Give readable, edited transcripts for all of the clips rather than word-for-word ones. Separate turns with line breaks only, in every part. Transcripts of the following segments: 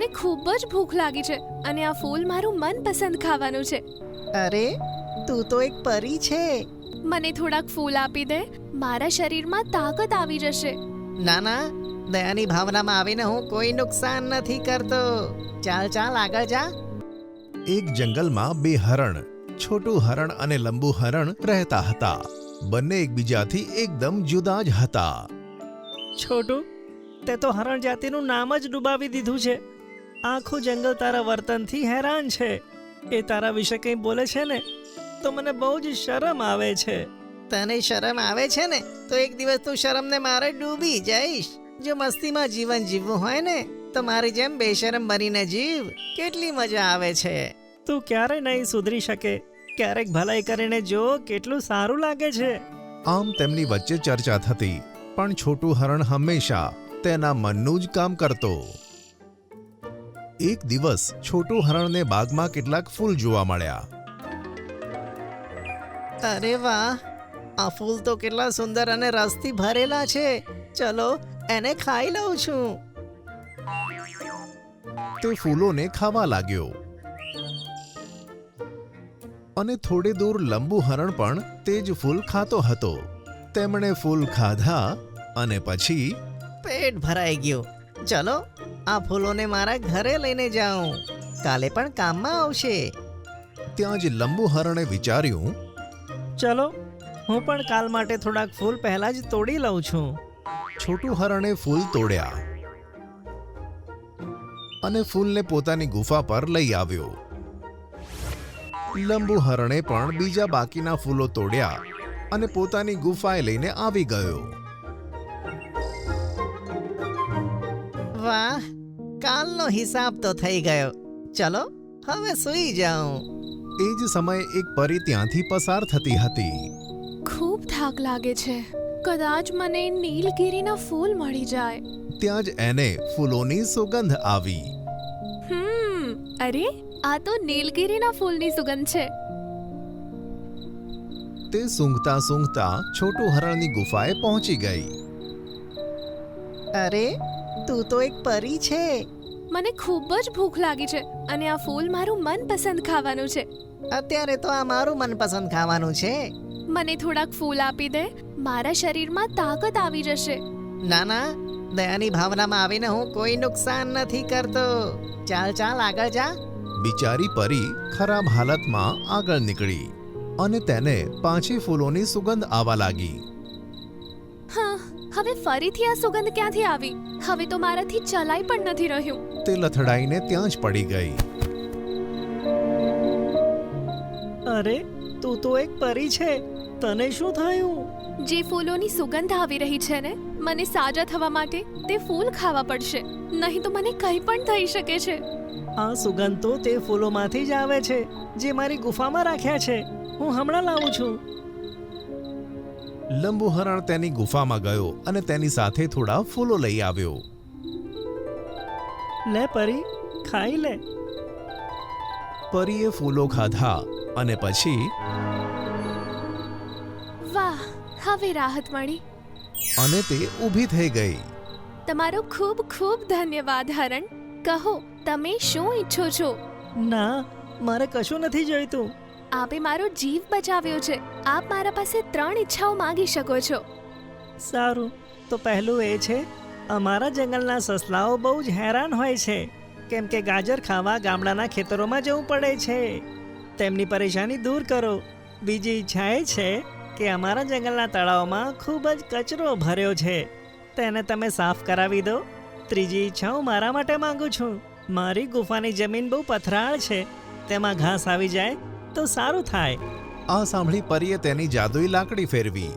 મને ખૂબ જ ભૂખ લાગી છે અને આ ફૂલ મારું મનપસંદ ખાવાનું છે.
અરે તું તો એક પરી છે.
મને થોડાક ફૂલ આપી દે, મારા શરીરમાં તાકાત આવી જશે.
ના ના, દયાની ભાવનામાં આવીને હું કોઈ નુકસાન નથી કરતો. ચાલ ચાલ આગળ જા.
એક જંગલમાં બે હરણ, છોટું હરણ અને લંબુ હરણ રહેતા હતા. બંને એકબીજાથી એકદમ જુદા જ હતા.
છોટું, તે તો હરણ જાતિનું નામ જ ડૂબાવી દીધું છે. આખું જંગલ તારા વર્તનથી હેરાન છે. એ તારા વિશે કંઈ બોલે છે ને તો મને બહુ જ શરમ આવે છે.
તને શરમ આવે છે ને તો એક દિવસ તું શરમને મારે ડૂબી જઈશ. જો મસ્તીમાં જીવન જીવવું હોય ને તો મારી જેમ બેશરમ બનીને જીવ. કેટલી મજા આવે છે.
તું ક્યારે નહીં સુધરી શકે. ક્યારેક ભલાઈ કરીને જો, કેટલું સારું લાગે છે.
આમ તેમની વચ્ચે ચર્ચા થતી, પણ છોટું હરણ હંમેશા તેના મનનું જ કામ કરતો. એક દિવસ છોટું હરણને બાગમાં કેટલાક ફૂલ જોવા મળ્યા.
અરે વાહ, આ ફૂલ તો કેટલા સુંદર અને રસથી ભરેલા છે. ચલો એને ખાઈ લઉં છું.
તે ફૂલોને ખાવા લાગ્યો અને થોડે દૂર લંબુ હરણ પણ તે જ ફૂલ ખાતો હતો. તેમણે ફૂલ ખાધા અને પછી
પેટ ભરાઈ ગયું. ચલો આ ફૂલોને મારા ઘરે લઈને જાઉં. કાલે પણ કામમાં આવશે.
ત્યાં જ લંબુ હરણે વિચાર્યું,
ચલો, હું પણ કાલ માટે થોડાક ફૂલ પહેલા જ તોડી લઉં છું.
છોટું હરણે ફૂલ તોડ્યા અને ફૂલને પોતાની ગુફા પર લઈ આવ્યો. લંબુ હરણે પણ બીજા બાકીના ફૂલો તોડ્યા અને પોતાની ગુફાએ લઈને આવી ગયો.
વાહ, કાલનો હિસાબ તો થઈ ગયો. ચલો હવે સૂઈ જાઉં.
એ જ સમયે એક પરી ત્યાંથી પસાર થતી હતી.
ખૂબ થાક લાગે છે. કદાચ મને નીલગિરીના ફૂલ મળી જાય.
ત્યાં જ એને ફૂલોની સુગંધ આવી.
અરે આ તો નીલગિરીના ફૂલની સુગંધ છે.
તે સૂંઘતા સૂંઘતા છોટું હરણની ગુફાએ પહોંચી ગઈ.
અરે તું તો એક પરી છે.
મને ખૂબ જ ભૂખ લાગી છે અને આ ફૂલ મારું મનપસંદ ખાવાનું છે.
અત્યારે તો આ મારું મનપસંદ ખાવાનું છે.
મને થોડાક ફૂલ આપી દે, મારા શરીરમાં તાકાત આવી જશે.
ના ના, દયાની ભાવનામાં આવીને હું કોઈ નુકસાન નથી કરતો. ચાલ ચાલ આગળ જા.
બિચારી પરી ખરાબ હાલતમાં આગળ નીકળી અને તેને પાછી ફૂલોની સુગંધ આવવા લાગી.
હા, હવે ફરીથી આ સુગંધ ક્યાંથી આવી? હવે તો મારાથી ચલાઈ પણ નથી રહ્યું.
તે લથડાઈને ત્યાં જ પડી ગઈ.
અરે તું તો એક પરી છે. તને શું થયું?
જે ફૂલોની સુગંધ આવી રહી છે ને, મને સાજા થવા માટે તે ફૂલ ખાવા પડશે, નહીં તો મને કંઈ પણ થઈ શકે છે.
આ સુગંધ તો તે ફૂલોમાંથી જ આવે છે જે મારી ગુફામાં રાખ્યા છે. હું હમણાં લાવું છું.
લંબુ હરણ તેની ગુફામાં ગયો અને તેની સાથે થોડા ફૂલો લઈ આવ્યો.
લે પરી, ખાઈ લે.
પરીએ ફૂલો ખાધા અને પછી
વાહ, હવે રાહત મળી.
અને તે ઊભી થઈ ગઈ.
તમારો ખૂબ ખૂબ ધન્યવાદ હરણ. કહો, તમે શું ઈચ્છો છો?
ના, મારે કશું નથી જોઈતું.
આપે મારો જીવ બચાવ્યો છે. આપ મારા પાસે 3 ઈચ્છાઓ માંગી શકો છો.
સારું, તો પહેલું એ છે, અમારા જંગલના સસલાઓ બહુ જ હેરાન હોય છે, કેમ કે ગાજર ખાવા ગામડાના ખેતરોમાં જવું પડે છે. તેમની પરેશાની દૂર કરો. બીજી ઈચ્છા એ છે કે અમારા જંગલના તળાવમાં ખૂબ જ કચરો ભર્યો છે, તેને તમે સાફ કરાવી દો. ત્રીજી ઈચ્છા હું મારા માટે માંગુ છું. મારી ગુફાની જમીન બહુ પથરાળ છે, તેમાં ઘાસ આવી જાય તો સારું થાય.
આ સાંભળી પરીએ તેની જાદુઈ લાકડી ફેરવી.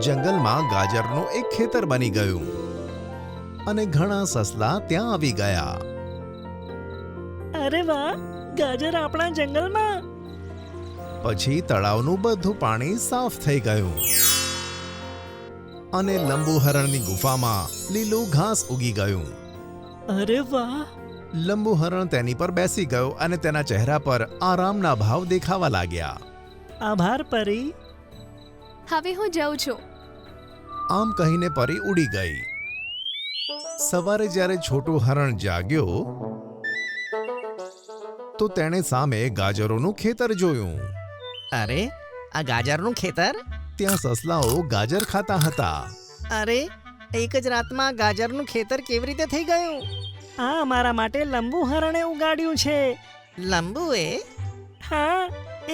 જંગલમાં ગાજરનું એક ખેતર બની ગયું અને ઘણા સસલા ત્યાં આવી ગયા.
અરે વાહ, ગાજર આપણા જંગલમાં.
પછી તળાવનું બધું પાણી સાફ થઈ ગયું અને લંબુ હરણની ગુફામાં લીલું ઘાસ ઉગી ગયું.
અરે વાહ.
લંબુ હરણ તેની પર બેસી ગયો અને તેના ચહેરા પર આરામના ભાવ દેખાવા લાગ્યા.
આભાર પરી.
હવે હું જાઉં છું.
આમ કહીને પરી ઉડી ગઈ. સવારે જ્યારે છોટું હરણ જાગ્યો તો તેણે સામે ગાજરોનું ખેતર જોયું.
અરે આ ગાજરનું ખેતર.
ત્યાં સસલાઓ ગાજર ખાતા હતા.
અરે એક જ રાતમાં ગાજરનું ખેતર કેવી રીતે થઈ ગયું?
આ અમારા માટે લંબુ હરણે ઉગાડ્યું છે.
લંબુએ?
હા,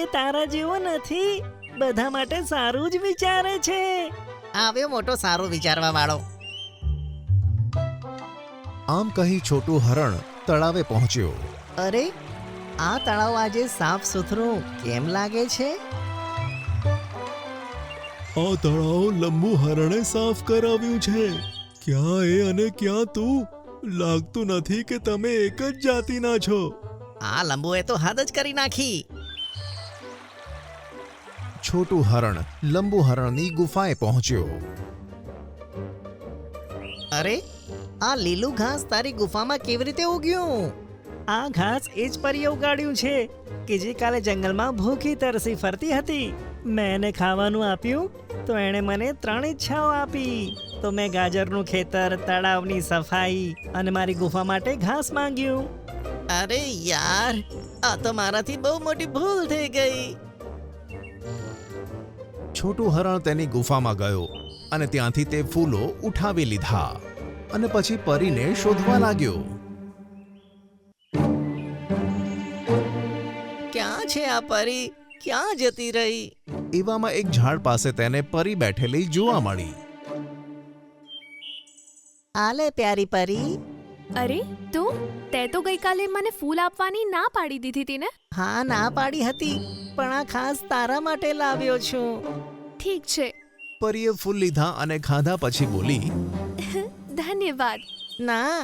એ તારા જેવો નથી. બધા માટે સારું જ વિચારે છે.
આવ્યો મોટો સારું વિચારવા વાળો.
આમ કહી છોટું હરણ તળાવે પહોંચ્યો.
અરે આ તળાવ આજે સાફ સુથરું કેમ લાગે છે?
આ તળાવ લંબુ હરણે સાફ કરાવ્યું છે. ક્યાં એ અને ક્યાં તું? લાગતું નથી કે તમે એક જ જાતિના છો.
આ લંબુએ તો હદ જ કરી નાખી.
છોટું હરણ લંબુ હરણની ગુફાએ પહોંચ્યો.
અરે આ લીલું ઘાસ તારી ગુફામાં કેવી રીતે ઉગ્યું?
આ ઘાસ એ જ પરીએ ઉગાડ્યું છે કે જે કાલે જંગલમાં ભૂખી તરસી ફરતી હતી. મેં એને ખાવાનું આપ્યું તો એણે મને 3 ઈચ્છાઓ આપી. તો મેં ગાજરનું ખેતર, તળાવની સફાઈ અને મારી ગુફા માટે ઘાસ માંગ્યું.
અરે યાર, આ તો મારાથી બહુ મોટી ભૂલ થઈ ગઈ.
છોટું હરણ તેની ગુફામાં ગયો અને ત્યાંથી તે ફૂલો ઉઠાવી લીધા અને પછી પરીને શોધવા લાગ્યો.
ક્યાં છે આ પરી? ક્યાં જતી રહી?
એવામાં એક ઝાડ પાસે તેને પરી બેઠેલી જોવા મળી.
આલે પ્યારી પરી.
અરે તું તે તો ગઈકાલે મને ફૂલ આપવાની ના પાડી દીધી હતી ને?
હા, ના પાડી હતી, પણ આ ખાસ તારા માટે લાવ્યો છું.
ઠીક છે,
પરીએ ફૂલ લીધા અને ખાધા પછી બોલી,
ધન્યવાદ.
ના,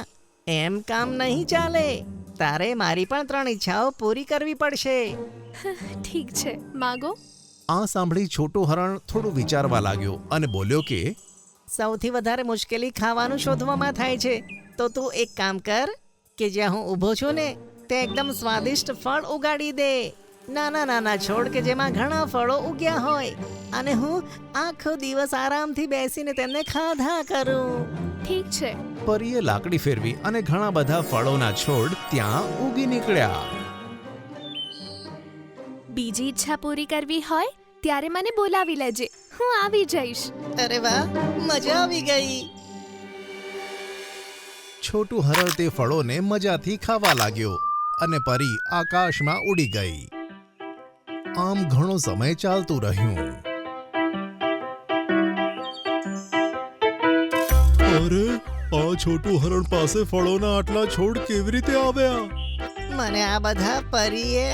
એમ કામ નહીં ચાલે. તારે મારી પણ 3 ઈચ્છાઓ પૂરી કરવી પડશે.
ઠીક છે, માગો.
આ સાંભળી છોટું હરણ થોડું વિચારવા લાગ્યો અને બોલ્યો કે
સૌથી વધારે મુશ્કેલી ખાવાનું શોધવામાં થાય છે. તો તું એક કામ કર કે જ્યાં હું ઊભો છું ને તે એકદમ સ્વાદિષ્ટ ફળ ઉગાડી દે. નાના નાના છોડ કે જેમાં ઘણા ફળો ઉગ્યા હોય અને હું આખો દિવસ આરામથી બેસીને તેમને ખાધા કરું.
ઠીક છે.
પરીએ લાકડી ફેરવી અને ઘણા બધા ફળોના છોડ ત્યાં ઉગી નીકળ્યા.
બીજી ઈચ્છા પૂરી કરવી હોય ત્યારે મને બોલાવી લેજે, હું આવી જઈશ.
અરે વાહ, મજા આવી ગઈ.
છોટું હરણ તે ફળોને મજાથી ખાવા લાગ્યો અને પરી આકાશમાં ઉડી ગઈ. આમ ઘણો સમય ચાલતું રહ્યું. અરે આ છોટું હરણ પાસે ફળોના આટલા છોડ કેવી રીતે આવ્યા?
મને આ બધા પરીએ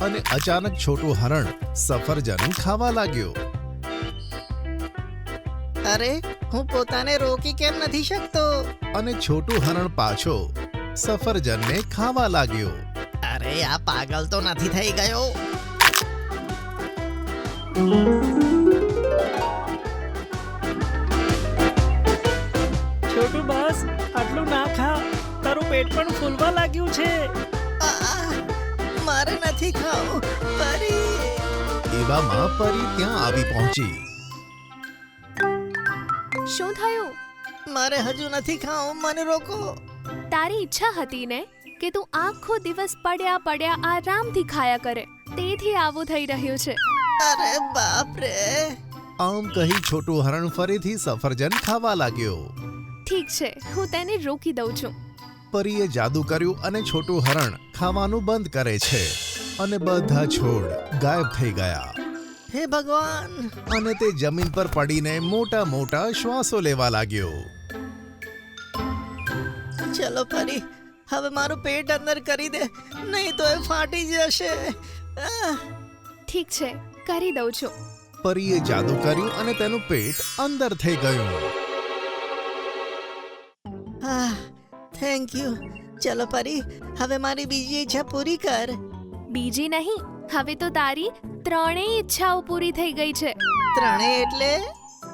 અને અચાનક છોટું હરણ સફરજન ખાવા લાગ્યો.
અરે હું પોતાને રોકી કેમ નથી શકતો?
અને છોટું હરણ પાછો સફરજનને ખાવા લાગ્યો.
અરે આ પાગલ તો નથી થઈ ગયો?
છોટું બસ, આટલું ના ખા. તારું પેટ પણ ફૂલવા લાગ્યું છે.
મારે નથી ખાવું પરી.
એવામાં પરી ત્યાં આવી પહોંચી.
શું થયું?
મારે હજુ નથી ખાવું, મને રોકો.
તારી ઈચ્છા હતી ને કે તું આખો દિવસ પડ્યા પડ્યા આરામથી ખાયા કરે, તેથી આવું થઈ રહ્યું છે.
અરે બાપ રે.
આમ કહી છોટું હરણ ફરીથી સફરજન ખાવા લાગ્યો.
ઠીક છે, હું તેને રોકી દઉં છું.
પરીએ જાદુ કર્યું અને છોટું હરણ ખાવાનું બંધ કરે છે અને બધા છોડ ગાયબ થઈ ગયા.
હે ભગવાન.
અને તે જમીન પર પડીને મોટા મોટા શ્વાસો લેવા લાગ્યો.
ચલો પરી, હવે મારું પેટ અંદર કરી દે, નહીં તો એ ફાટી જશે.
ઠીક છે, કરી દઉં છું.
પરીએ જાદુ કર્યું અને તેનું પેટ અંદર થઈ ગયું.
Thank you. ચલો પરી, હવે મારી બીજી ઈચ્છા પૂરી કર.
બીજી નહીં, હવે તો તારી 3 ઈચ્છાઓ પૂરી થઈ ગઈ છે.
3 એટલે?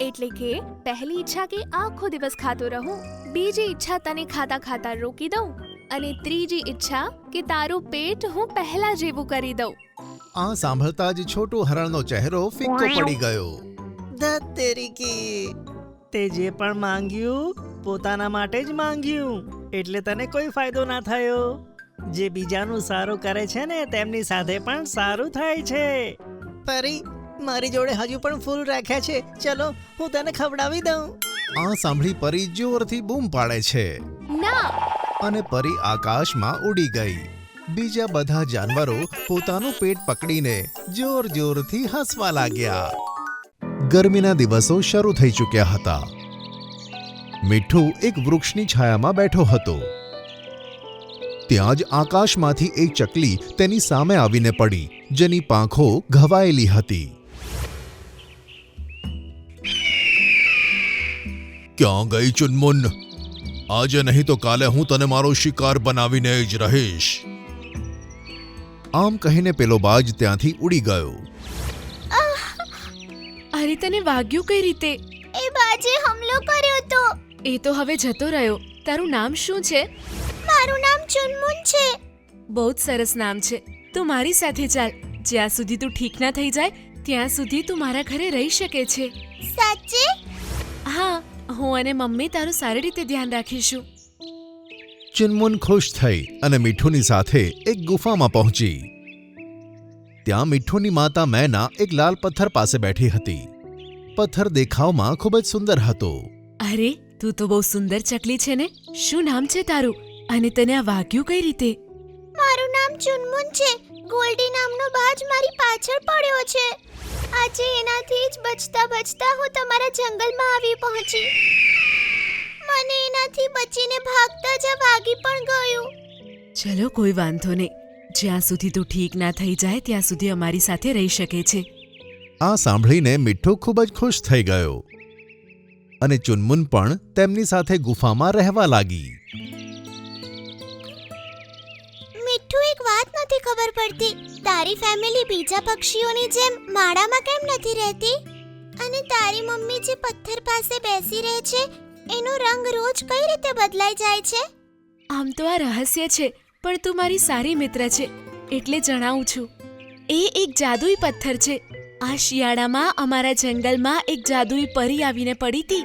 એટલે કે પહેલી ઈચ્છા કે આખો દિવસ ખાતો રહું, બીજી ઈચ્છા તને ખાતા ખાતા રોકી દઉં અને ત્રીજી ઈચ્છા કે તારું પેટ હું પહેલા જેવું કરી દઉં.
આ સાંભળતા જ છોટું હરણનો ચહેરો ફિક્કો પડી ગયો.
ધત તેરી કી.
તે જે પણ માંગ્યું પોતાના માટે જ માંગ્યું, એટલે તને કોઈ ફાયદો ના થયો. જે બીજાનું સારું કરે છે ને તેમની સાથે પણ સારું થાય છે.
પરી, મારી જોડે હજુ પણ ફૂલ રાખ્યા છે, ચલો હું તને ખવડાવી દઉં.
આ સાંભળી પરી જોરથી બૂમ પાડે છે
ના.
અને પરી આકાશમાં ઉડી ગઈ. બીજા બધા જાનવરો પોતાનું પેટ પકડીને જોર જોરથી હસવા લાગ્યા. ગરમીના દિવસો શરૂ થઈ ચૂક્યા હતા. મીઠું એક વૃક્ષની છાયામાં બેઠો હતો. ત્યાં જ આકાશમાંથી એક ચકલી તેની સામે આવીને પડી, જેની પાંખો ઘવાયેલી હતી. ક્યાં ગઈ ચુનમુન? આજે નહીં તો કાલે હું તને મારો શિકાર બનાવીને જ રહીશ. આમ કહીને પેલો બાજ ત્યાંથી ઉડી ગયો.
અરે તને વાગ્યું કઈ રીતે?
એ બાજે હુમલો કર્યો તો.
એ તો હવે જતો રહ્યો. તારું નામ શું છે?
મારું નામ ચુનમુન છે.
બહુ જ સરસ નામ છે. તું મારી સાથે ચાલ. જ્યાં સુધી તું ઠીક ના થઈ જાય ત્યાં સુધી તું મારા ઘરે રહી શકે છે.
સાચે?
હા, હું અને મમ્મી તારું સારી રીતે ધ્યાન રાખીશું.
ચુનમુન ખુશ થઈ અને મીઠુની સાથે એક ગુફામાં પહોંચી. ત્યાં મીઠુની માતા મેના એક લાલ પથ્થર પાસે બેઠી હતી. પથ્થર દેખાવમાં ખૂબ જ સુંદર હતો.
અરે, તું તો બહુ સુંદર ચકલી છે ને. શું નામ છે તારું? અને તને આ વાગ્યું કઈ રીતે?
મારું નામ ચુનમુન છે. ગોલ્ડી નામનો બાજ મારી પાછળ પડ્યો છે. આજે એનાથી જ બચતા બચતા હું તમારા જંગલમાં આવી પહોંચી. મને એનાથી બચીને ભાગતા જ આ વાગી પણ ગયું.
ચલો, કોઈ વાંધો નહીં. જ્યાં સુધી તું ઠીક ના થઈ જાય ત્યાં સુધી અમારી સાથે રહી શકે છે.
આ સાંભળીને મીઠું ખૂબ જ ખુશ થઈ ગયો અને ચુનમુન પણ તેમની સાથે ગુફામાં રહેવા લાગી.
મીઠું, એક વાત નથી ખબર પડતી. તારી ફેમિલી બીજા પક્ષીઓની જેમ માળામાં કેમ નથી રહેતી? અને તારી મમ્મી જે પથ્થર પાસે બેસી રહે છે એનો રંગ રોજ કઈ રીતે બદલાઈ જાય છે?
આમ તો આ રહસ્ય છે, પણ તું મારી સારી મિત્ર છે એટલે જણાવું છું. એ એક જાદુઈ પથ્થર છે. આ શિયાળામાં અમારા જંગલમાં એક જાદુઈ પરી આવીને પડી હતી.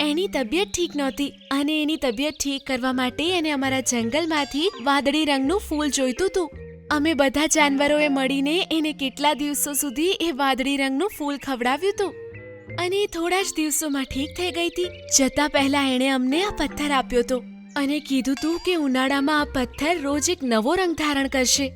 એની તબિયત ઠીક નહોતી અને એની તબિયત ઠીક કરવા માટે એને અમારા જંગલમાંથી વાદળી રંગનું ફૂલ જોઈતું હતું. અમે બધા જાનવરોએ મળીને એને કેટલા દિવસો સુધી એ વાદળી રંગનું ફૂલ ખવડાવ્યું હતું અને એ થોડા જ દિવસોમાં ઠીક થઈ ગઈ હતી. જતા પહેલા એણે અમને આ પથ્થર આપ્યો હતો અને કીધું તું કે ઉનાળામાં આ પથ્થર રોજ એક નવો રંગ ધારણ કરશે.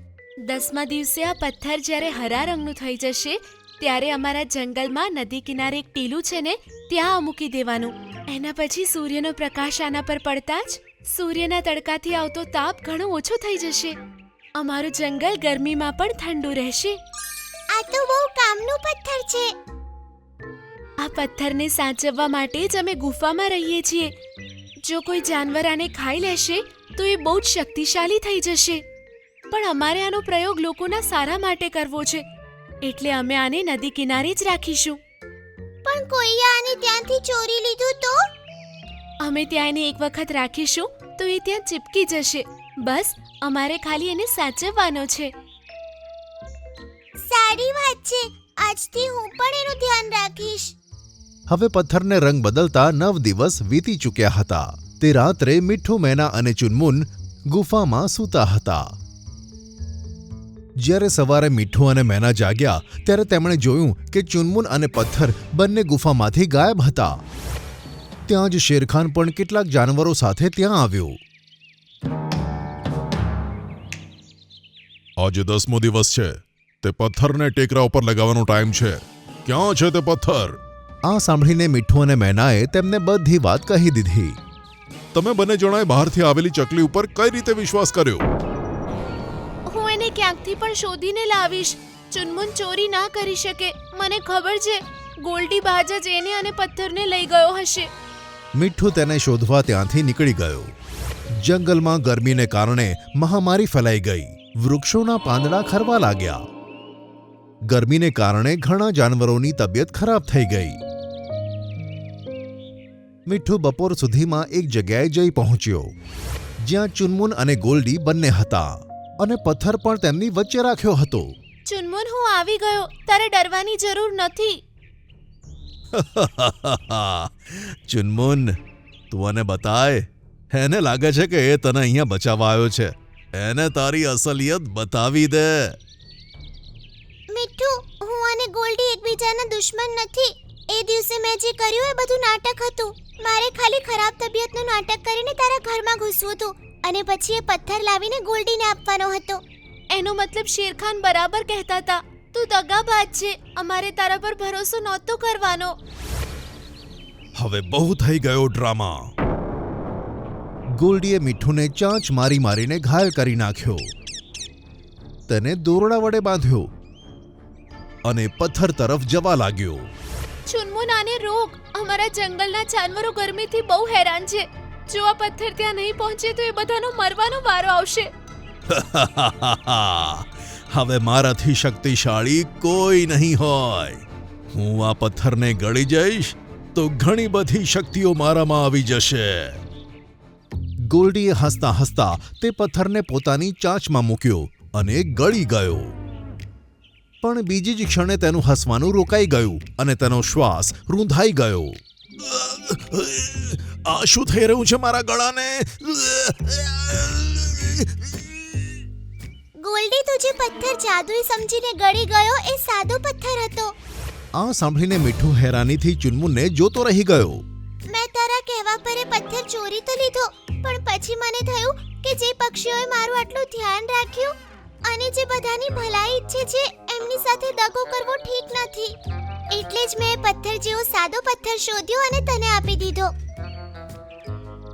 10મા દિવસે આ પથ્થર જ્યારે હરા રંગનું થઈ જશે ત્યારે અમારા જંગલમાં નદી કિનારે એક ટીલું છે ને ત્યાં મૂકી દેવાનું. એના પછી સૂર્યનો પ્રકાશ આના પર પડતા જ સૂર્યના તડકાથી આવતો તાપ ઘણો ઓછો થઈ જશે. અમારું જંગલ ગરમીમાં પણ ઠંડુ રહેશે.
આ તો બહુ કામનું પથ્થર છે.
આ પથ્થરને સાચવવા માટે જ અમે ગુફામાં રહીએ છીએ. જો કોઈ જાનવર આને ખાઈ લેશે તો એ બહુ જ શક્તિશાળી થઈ જશે. પણ અમારે આનો પ્રયોગ લોકોના સારા માટે કરવો છે એટલે અમે આને નદી કિનારે જ રાખીશું.
પણ કોઈએ આને ત્યાંથી ચોરી લીધું તો?
અમે ત્યાં એને એક વખત રાખીશું તો એ ત્યાં ચીપકી જશે. બસ અમારે ખાલી એને સાચવવાનો છે.
સારી વાત છે. આજથી હું પણ એનું ધ્યાન રાખીશ.
હવે પથ્થરને રંગ બદલતા 9 દિવસ વીતી ચૂક્યા હતા. તે રાત્રે મીઠું, મેના અને ચુનમુન ગુફામાં સૂતા હતા. જ્યારે સવારે મીઠું અને મેના જાગ્યા ત્યારે તેમણે જોયું કે ચુનમુન અને પથ્થર બંને ગુફામાંથી ગાયબ હતા. ત્યાં જ શેરખાન પણ કેટલાક જાનવરો સાથે ત્યાં આવ્યો. આજે 10મો દિવસ છે. તે પથ્થરને ટેકરા ઉપર લગાવવાનો ટાઈમ છે. ક્યાં છે તે પથ્થર? આ સાંભળીને મીઠું અને મેનાએ તેમને બધી વાત કહી દીધી. તમે બંને જણાએ બહારથી આવેલી ચકલી ઉપર કઈ રીતે વિશ્વાસ કર્યો?
હું એને ક્યાંકથી પણ શોધીને લાવીશ. ચુનમુન ચોરી ના કરી શકે. મને ખબર છે ગોલ્ડી બાજ જ એને અને પથ્થરને લઈ ગયો હશે.
મીઠું તેને શોધવા ત્યાંથી નીકળી ગયો. જંગલમાં ગરમીને કારણે મહામારી ફેલાઈ ગઈ. વૃક્ષોના પાંદડા ખરવા લાગ્યા. ગરમીને કારણે ઘણા જાનવરોની તબિયત ખરાબ થઈ ગઈ. મીઠું બપોર સુધીમાં એક જગ્યાએ જઈ પહોંચ્યો જ્યાં ચુનમુન અને ગોલ્ડી બંને હતા અને પથ્થર પણ તેમની વચ્ચે રાખ્યો હતો.
ચુનમુન, હું આવી ગયો. તારે ડરવાની જરૂર નથી.
ચુનમુન, તું આને બતાય. એને લાગે છે કે એ તને અહીંયા બચાવવા આવ્યો છે. એને તારી અસલિયત બતાવી દે.
મીઠું, હું અને ગોલ્ડી એકબીજાના દુશ્મન નથી. એ દિવસે મેં જે કર્યું એ બધું નાટક હતું. મારે ખાલી ખરાબ તબિયતનું નાટક કરીને તારા ઘરમાં ઘૂસવું હતું અને પછી એ પથ્થર લાવીને ગોલ્ડીને આપવાનો હતો.
એનો મતલબ શેરખાન બરાબર કહેતા હતા. તું દગાબાજ છે. અમારે તારા પર ભરોસો નહોતો કરવાનો.
હવે બહુ થઈ ગયો ડ્રામા. ગોલ્ડીએ મીઠુને ચાંચ મારી મારીને ઘાયલ કરી નાખ્યો. તેને દોરડા વડે બાંધ્યો અને પથ્થર તરફ જવા લાગ્યો.
ચુનમુન, આને રોક. અમારા જંગલના જાનવરો ગરમીથી બહુ હેરાન છે. જો આ પથ્થર ત્યાં નહીં પહોંચે તો એ બધાનો મરવાનો વારો આવશે.
હવે મારાથી શક્તિશાળી કોઈ નહીં હોય. હું આ પથ્થરને ગળી જઈશ તો ઘણી બધી શક્તિઓ મારામાં આવી જશે. ગોલ્ડીએ હસતા હસતા તે પથ્થરને પોતાની ચાંચમાં મૂક્યો અને ગળી ગયો. પણ બીજી જ ક્ષણે તેનું હસવાનું રોકાઈ ગયું અને તેનો શ્વાસ રૂંધાઈ ગયો. આ શું થઈ રહ્યું છે મારા ગળાને?
ગોલ્ડી, તું જે પથ્થર જાદુઈ સમજીને ગળી ગયો એ સાદો પથ્થર હતો.
આ સાંભળીને મીઠું હેરાનીથી ચુનમુનને જોતો રહી ગયો.
મેં તારા કહેવા પર એ પથ્થર ચોરી તો લીધો, પણ પછી મને થયું કે જે પક્ષીઓએ મારું આટલું ધ્યાન રાખ્યું અને જે બધાની ભલાઈ ઈચ્છે છે એમની સાથે દગો કરવો ઠીક નથી. એટલે જ મેં પથ્થર જેવો સાદો પથ્થર શોધ્યો અને તને આપી દીધો.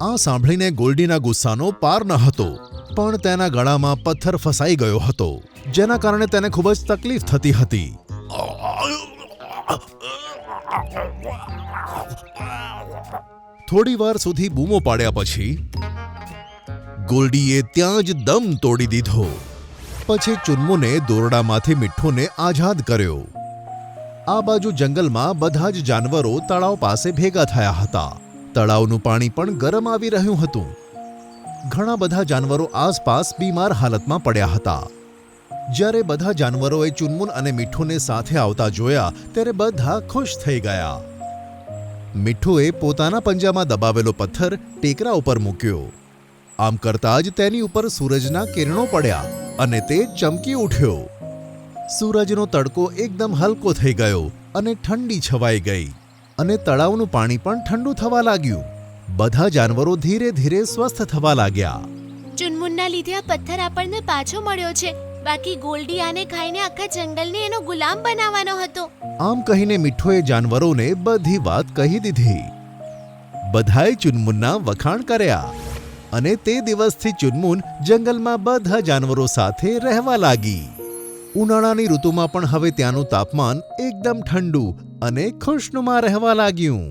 આ સાંભળીને ગોલ્ડીના ગુસ્સાનો પાર ન હતો, પણ તેના ગળામાં પથ્થર ફસાઈ ગયો હતો, જેના કારણે તેને ખૂબ જ તકલીફ થતી હતી. થોડી વાર સુધી બૂમો પાડ્યા પછી ગોલ્ડીએ ત્યાં જ દમ તોડી દીધો. પછી ચુનમુને દોરડામાંથી મીઠુને આઝાદ કર્યો. આ બાજુ જંગલમાં બધા જ જાનવરો તળાવ પાસે ભેગા થયા હતા. તળાવનું પાણી પણ ગરમ આવી રહ્યું હતું. ઘણા બધા જાનવરો આસપાસ બીમાર હાલતમાં પડ્યા હતા. જ્યારે બધા જાનવરોએ ચુનમુન અને મીઠુને સાથે આવતા જોયા ત્યારે બધા ખુશ થઈ ગયા. મીઠુએ પોતાના પંજામાં દબાવેલો પથ્થર ટેકરા ઉપર મૂક્યો. આમ કરતાં જ તેની ઉપર સૂરજના કિરણો પડ્યા અને તે ચમકી ઉઠ્યો. સૂરજનો તડકો એકદમ હલકો થઈ ગયો અને ઠંડી છવાઈ ગઈ અને તળાવનું પાણી પણ ઠંડુ થવા લાગ્યું. બધા જાનવરો ધીરે ધીરે સ્વસ્થ થવા લાગ્યા.
ચુનમુનના લીધે આ પથ્થર આપણને પાછો મળ્યો છે. બાકી ગોલ્ડી આને ખાઈને આખા જંગલને એનો ગુલામ બનાવવાનો હતો.
આમ કહીને મીઠુએ જાનવરોને બધી વાત કહી દીધી. બધાએ ચુનમુનના વખાણ કર્યા અને તે દિવસથી ચુનમુન જંગલમાં બધા જાનવરો સાથે રહેવા લાગી. ઉનાળાની ઋતુમાં પણ હવે ત્યાંનું તાપમાન એકદમ ઠંડુ અને ખુશનુમા રહેવા લાગ્યું.